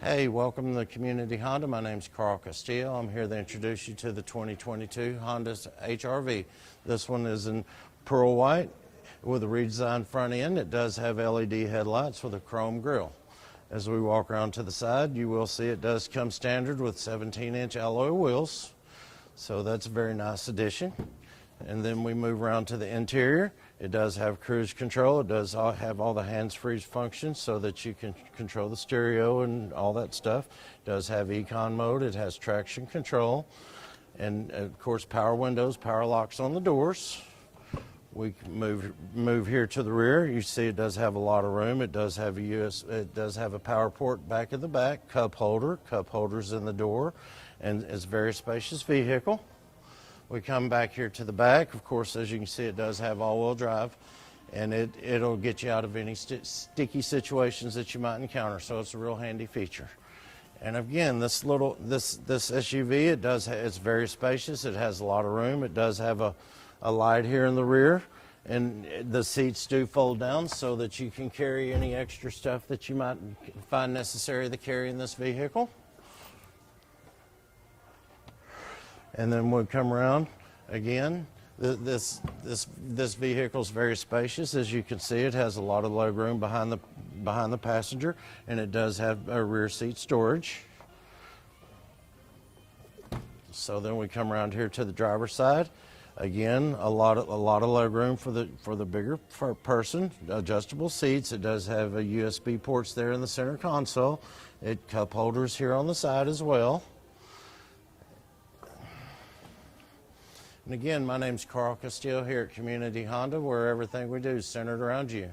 Hey, welcome to Community Honda. My name's Carl Castillo. I'm here to introduce you to the 2022 Honda HR-V. This one is in pearl white with a redesigned front end. It does have LED headlights with a chrome grille. As we walk around to the side, you will see it does come standard with 17-inch alloy wheels. So that's a very nice addition. And then we move around to the interior. It does have cruise control. It does have all the hands-free functions so that you can control the stereo and all that stuff. It does have econ mode. It has traction control. And of course, power windows, power locks on the doors. We move here to the rear. You see it does have a lot of room. It does have it does have a power port back at the back, cup holders in the door, and it's a very spacious vehicle. We come back here to the back. Of course, as you can see, it does have all-wheel drive, and it'll get you out of any sticky situations that you might encounter. So it's a real handy feature. And again, this SUV, it's very spacious. It has a lot of room. It does have a light here in the rear, and the seats do fold down so that you can carry any extra stuff that you might find necessary to carry in this vehicle. And then we'll come around again. This vehicle is very spacious. As you can see, it has a lot of leg room behind the passenger, and it does have a rear seat storage. So then we come around here to the driver's side. Again, a lot of leg room for the bigger person. Adjustable seats. It does have a USB ports there in the center console. Cup holders here on the side as well. And again, my name's Carl Castillo here at Community Honda, where everything we do is centered around you.